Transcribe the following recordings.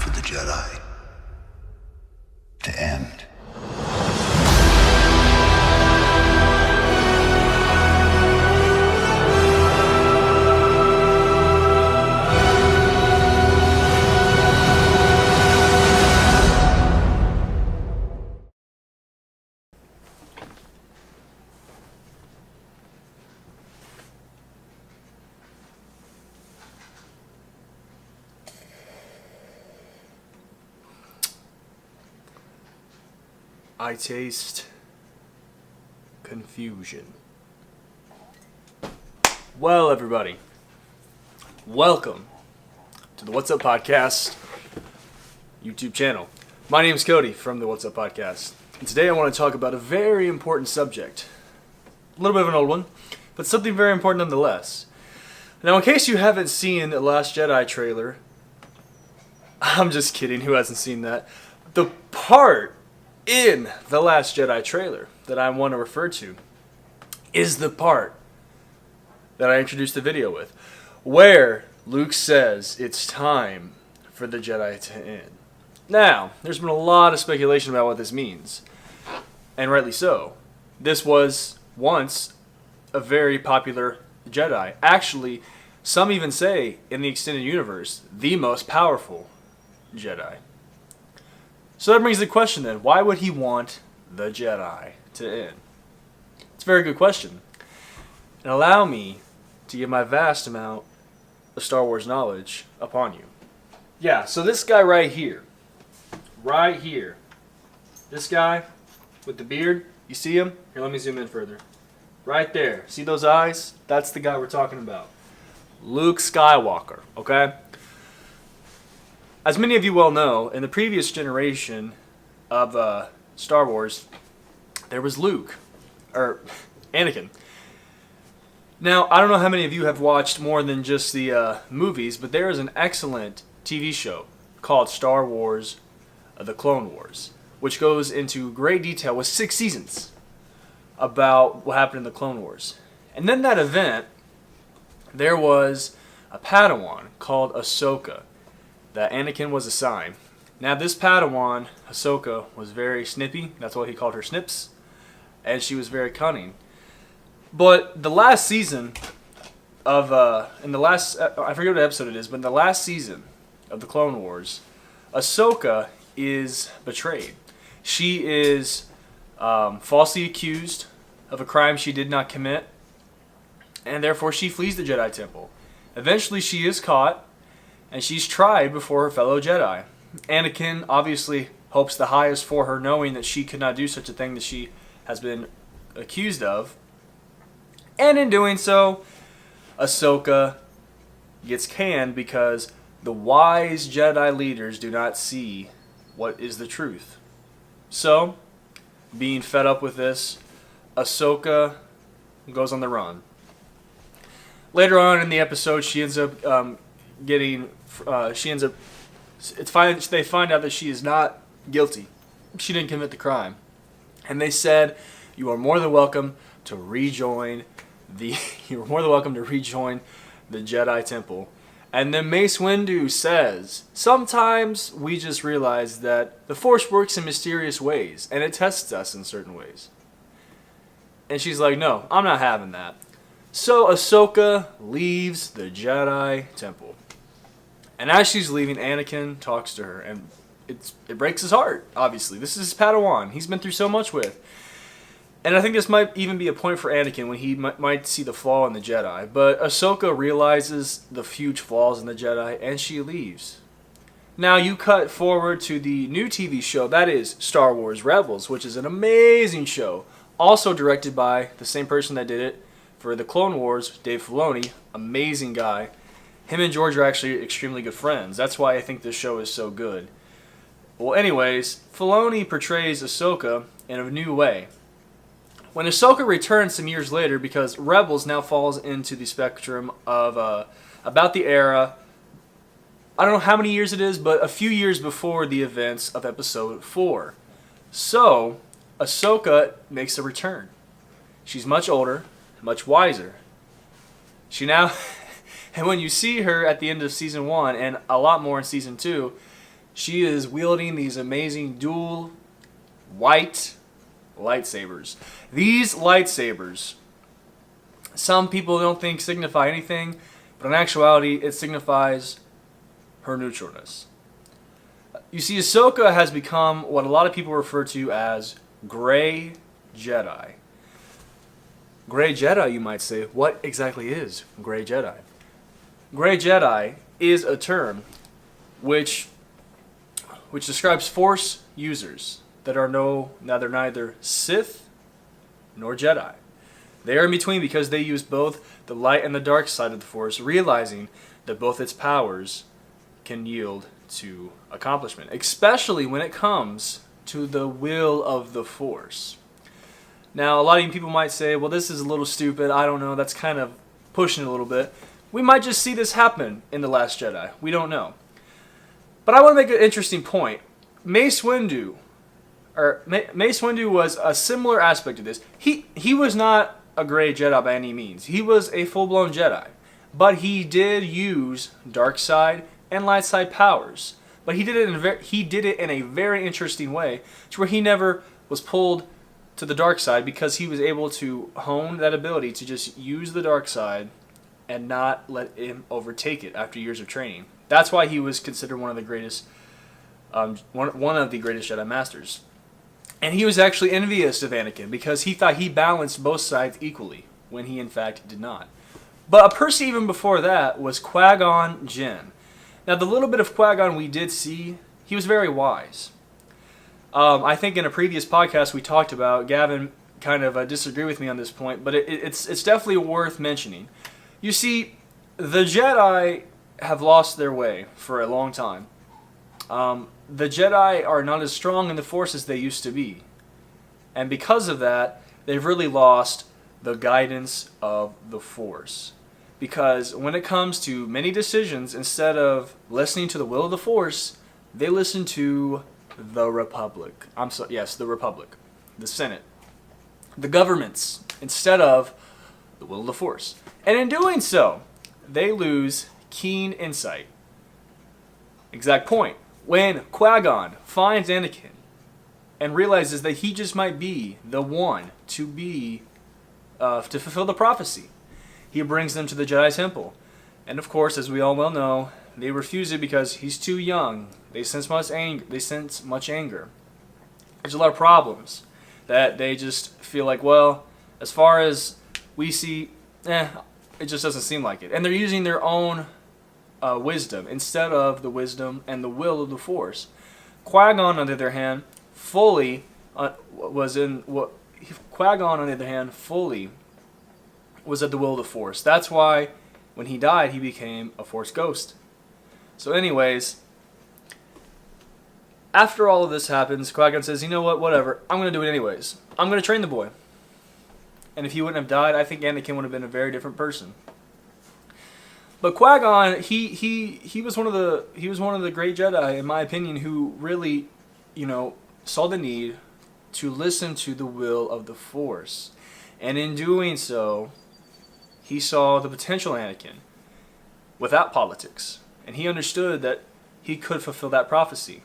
for the Jedi to end. I taste confusion. Well, everybody, welcome to the What's Up Podcast YouTube channel. My name is Cody from the What's Up Podcast, and today I want to talk about a very important subject. A little bit of an old one, but something very important nonetheless. Now, in case you haven't seen the Last Jedi trailer, I'm just kidding, who hasn't seen that? The part in the Last Jedi trailer that I want to refer to is the part that I introduced the video with, where Luke says it's time for the Jedi to end. Now, there's been a lot of speculation about what this means, and rightly so. This was once a very popular Jedi. Actually, some even say, in the extended universe, the most powerful Jedi. So that brings the question then, why would he want the Jedi to end? It's a very good question. And allow me to give my vast amount of Star Wars knowledge upon you. Yeah, so this guy right here, this guy with the beard, you see him? Here, let me zoom in further. Right there, see those eyes? That's the guy we're talking about. Luke Skywalker, okay? As many of you well know, in the previous generation of Star Wars, there was Anakin. Now, I don't know how many of you have watched more than just the movies, but there is an excellent TV show called Star Wars: The Clone Wars, which goes into great detail with 6 seasons about what happened in the Clone Wars. And then that event, there was a Padawan called Ahsoka that Anakin was assigned. Now this Padawan, Ahsoka, was very snippy. That's why he called her Snips. And she was very cunning. But the last season of, I forget what episode it is, but in the last season of the Clone Wars, Ahsoka is betrayed. She is falsely accused of a crime she did not commit, and therefore she flees the Jedi Temple. Eventually she is caught, and she's tried before her fellow Jedi. Anakin obviously hopes the highest for her, knowing that she could not do such a thing that she has been accused of. And in doing so, Ahsoka gets canned because the wise Jedi leaders do not see what is the truth. So, being fed up with this, Ahsoka goes on the run. Later on in the episode, she ends up they find out that she is not guilty. She didn't commit the crime. And they said, you are more than welcome to rejoin the Jedi Temple. And then Mace Windu says, sometimes we just realize that the Force works in mysterious ways, and it tests us in certain ways. And she's like, no, I'm not having that. So Ahsoka leaves the Jedi Temple. And as she's leaving, Anakin talks to her, and it breaks his heart, obviously. This is his Padawan. He's been through so much with. And I think this might even be a point for Anakin when he might see the flaw in the Jedi. But Ahsoka realizes the huge flaws in the Jedi, and she leaves. Now you cut forward to the new TV show, that is Star Wars Rebels, which is an amazing show. Also directed by the same person that did it for the Clone Wars, Dave Filoni. Amazing guy. Him and George are actually extremely good friends. That's why I think this show is so good. Well, anyways, Filoni portrays Ahsoka in a new way. When Ahsoka returns some years later, because Rebels now falls into the spectrum of about the era, I don't know how many years it is, but a few years before the events of Episode 4. So, Ahsoka makes a return. She's much older, much wiser. She now... And when you see her at the end of Season 1, and a lot more in Season 2, She is wielding these amazing dual white lightsabers. These lightsabers, some people don't think signify anything, but in actuality, it signifies her neutralness. You see, Ahsoka has become what a lot of people refer to as Gray Jedi. Gray Jedi, you might say. What exactly is Gray Jedi? Gray Jedi is a term which describes Force users that are neither Sith nor Jedi. They are in between because they use both the light and the dark side of the Force, realizing that both its powers can yield to accomplishment, especially when it comes to the will of the Force. Now, a lot of you people might say, well, this is a little stupid. I don't know. That's kind of pushing it a little bit. We might just see this happen in The Last Jedi. We don't know. But I want to make an interesting point. Mace Windu was a similar aspect of this. He was not a gray Jedi by any means. He was a full-blown Jedi. But he did use dark side and light side powers. But he did it in a very interesting way, to where he never was pulled to the dark side because he was able to hone that ability to just use the dark side and not let him overtake it after years of training. That's why he was considered one of the greatest Jedi Masters. And he was actually envious of Anakin because he thought he balanced both sides equally, when he in fact did not. But a person even before that was Qui Gon Jinn. Now, the little bit of Qui Gon we did see, he was very wise. I think in a previous podcast we talked about, Gavin kind of disagreed with me on this point, but it's definitely worth mentioning. You see, the Jedi have lost their way for a long time. The Jedi are not as strong in the Force as they used to be. And because of that, they've really lost the guidance of the Force. Because when it comes to many decisions, instead of listening to the will of the Force, they listen to the Republic. The Republic. The Senate. The governments, instead of the will of the Force. And in doing so, they lose keen insight. Exact point. When Qui-Gon finds Anakin and realizes that he just might be the one to fulfill the prophecy, he brings them to the Jedi Temple. And of course, as we all well know, they refuse it because he's too young. They sense much anger. There's a lot of problems that they just feel like, well, as far as we see, it just doesn't seem like it. And they're using their own wisdom instead of the wisdom and the will of the Force. Qui-Gon, on the other hand, fully was at the will of the Force. That's why when he died, he became a Force ghost. So anyways, after all of this happens, Qui-Gon says, you know what, whatever, I'm going to do it anyways. I'm going to train the boy. And if he wouldn't have died, I think Anakin would have been a very different person. But Qui-Gon, he was one of the great Jedi, in my opinion, who really, saw the need to listen to the will of the Force. And in doing so, he saw the potential Anakin without politics. And he understood that he could fulfill that prophecy.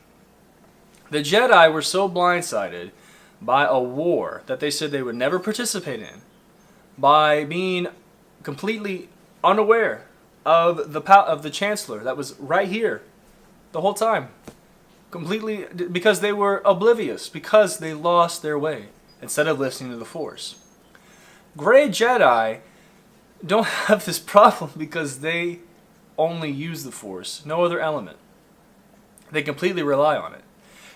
The Jedi were so blindsided by a war that they said they would never participate in, by being completely unaware of the Chancellor that was right here the whole time. Completely, because they were oblivious, because they lost their way instead of listening to the Force. Gray Jedi don't have this problem because they only use the Force, no other element. They completely rely on it.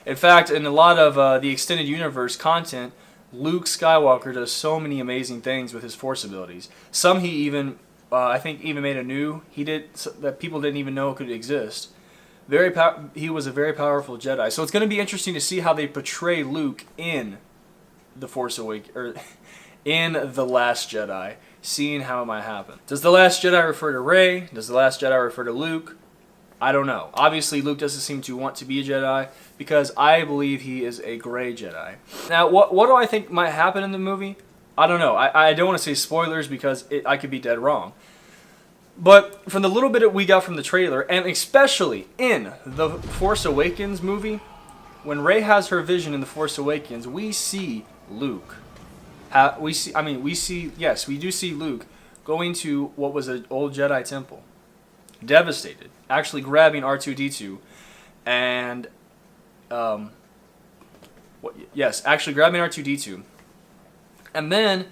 In fact, in a lot of the extended universe content, Luke Skywalker does so many amazing things with his Force abilities. Some he even, I think, even made that people didn't even know could exist. He was a very powerful Jedi. So it's going to be interesting to see how they portray Luke in the Force Awakens, or in The Last Jedi, seeing how it might happen. Does The Last Jedi refer to Rey? Does The Last Jedi refer to Luke? I don't know. Obviously, Luke doesn't seem to want to be a Jedi because I believe he is a gray Jedi. Now, what do I think might happen in the movie? I don't know. I don't want to say spoilers because I could be dead wrong. But from the little bit that we got from the trailer, and especially in the Force Awakens movie, when Rey has her vision in the Force Awakens, we see Luke. We do see Luke going to what was an old Jedi Temple, devastated, actually grabbing R2-D2, and actually grabbing R2-D2, and then,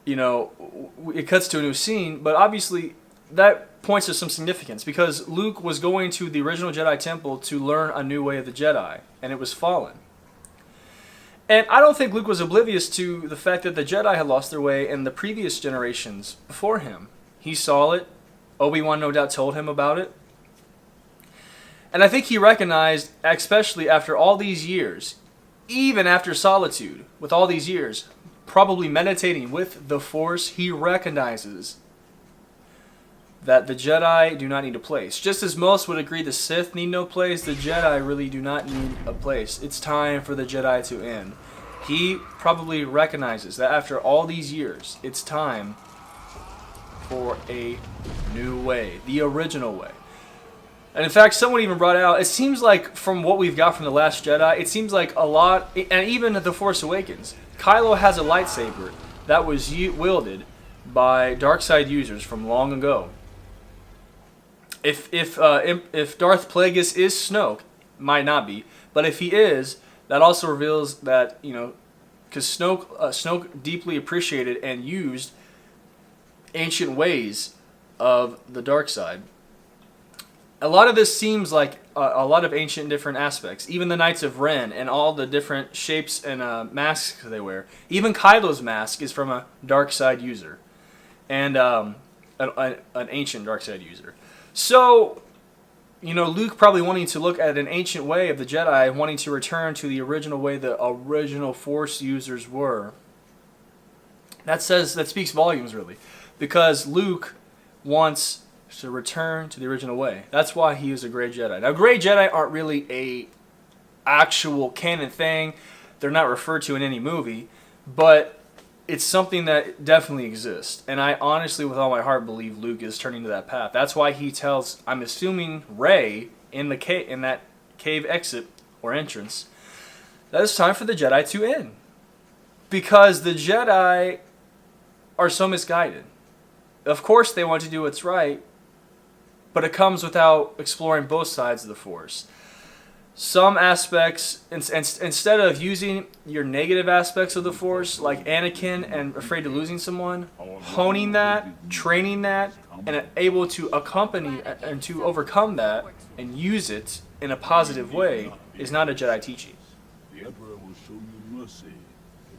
it cuts to a new scene, but obviously that points to some significance because Luke was going to the original Jedi Temple to learn a new way of the Jedi, and it was fallen. And I don't think Luke was oblivious to the fact that the Jedi had lost their way in the previous generations before him. He saw it. Obi-Wan no doubt told him about it. And I think he recognized, especially after all these years, even after solitude, with all these years, probably meditating with the Force, he recognizes that the Jedi do not need a place. Just as most would agree the Sith need no place, the Jedi really do not need a place. It's time for the Jedi to end. He probably recognizes that after all these years, it's time for a new way, the original way. And in fact, someone even brought out, it seems like from what we've got from The Last Jedi, it seems like a lot, and even The Force Awakens, Kylo has a lightsaber that was wielded by dark side users from long ago. If Darth Plagueis is Snoke, might not be, but if he is, that also reveals that, because Snoke deeply appreciated and used ancient ways of the dark side. A lot of this seems like a lot of ancient different aspects. Even the Knights of Ren and all the different shapes and masks they wear. Even Kylo's mask is from a dark side user, and an ancient dark side user. So, Luke probably wanting to look at an ancient way of the Jedi, wanting to return to the original way the original Force users were. That speaks volumes, really, because Luke wants to return to the original way. That's why he is a Grey Jedi. Now, Grey Jedi aren't really a actual canon thing. They're not referred to in any movie, but it's something that definitely exists. And I honestly, with all my heart, believe Luke is turning to that path. That's why he tells, I'm assuming, Rey in that cave exit or entrance, that it's time for the Jedi to end. Because the Jedi are so misguided. Of course they want to do what's right, but it comes without exploring both sides of the Force. Some aspects, instead of using your negative aspects of the Force, like Anakin and afraid of losing someone, honing that, training that, and able to accompany and to overcome that and use it in a positive way is not a Jedi teaching.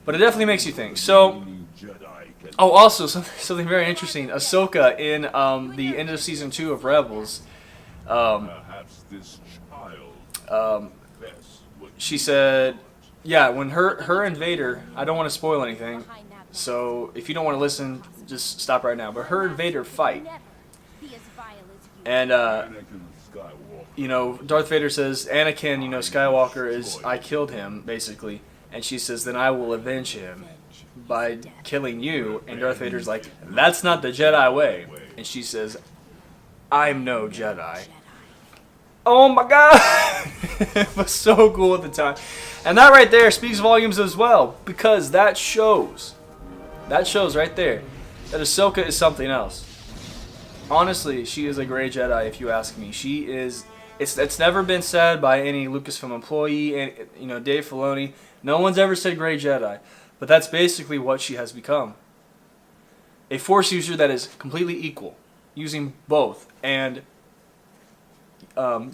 But it definitely makes you think. So, also something very interesting. Ahsoka in the end of season 2 of Rebels. She said, when her and Vader, I don't want to spoil anything, so if you don't want to listen, just stop right now. But her and Vader fight, and Darth Vader says, Anakin, Skywalker is, I killed him, basically, and she says, then I will avenge him by killing you, and Darth Vader's like, that's not the Jedi way, and she says, I'm no Jedi. Oh my god! It was so cool at the time. And that right there speaks volumes as well, because that shows right there that Ahsoka is something else. Honestly, she is a Grey Jedi, if you ask me. She is. It's never been said by any Lucasfilm employee, and Dave Filoni. No one's ever said Grey Jedi, but that's basically what she has become. A Force user that is completely equal, using both, and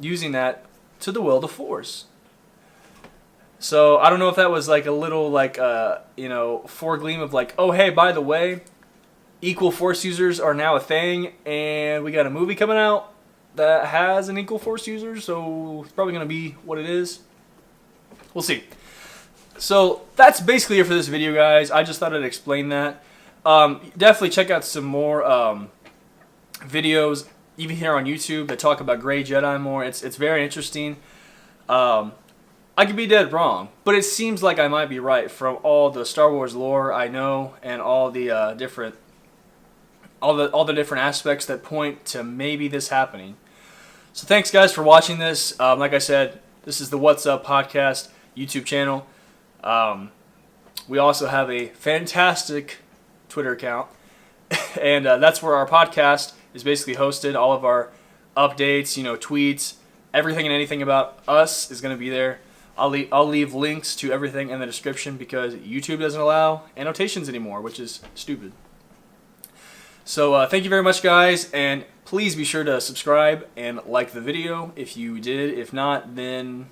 using that to the will of the Force. So I don't know if that was like a little foregleam of like, oh hey, by the way, equal Force users are now a thing, and we got a movie coming out that has an equal Force user, so it's probably going to be what it is. We'll see. So that's basically it for this video, guys. I just thought I'd explain that. Definitely check out some more videos, even here on YouTube, that talk about Grey Jedi more. It's very interesting. I could be dead wrong, but it seems like I might be right from all the Star Wars lore I know and all the different all the different aspects that point to maybe this happening. So thanks guys for watching this. Like I said, this is the What's Up Podcast YouTube channel. We also have a fantastic Twitter account, and that's where our podcast is basically hosted. All of our updates, tweets, everything and anything about us is going to be there. I'll leave links to everything in the description because YouTube doesn't allow annotations anymore, which is stupid. So thank you very much, guys, and please be sure to subscribe and like the video if you did. If not, then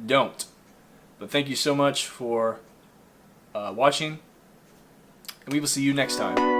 don't. But thank you so much for watching, and we will see you next time.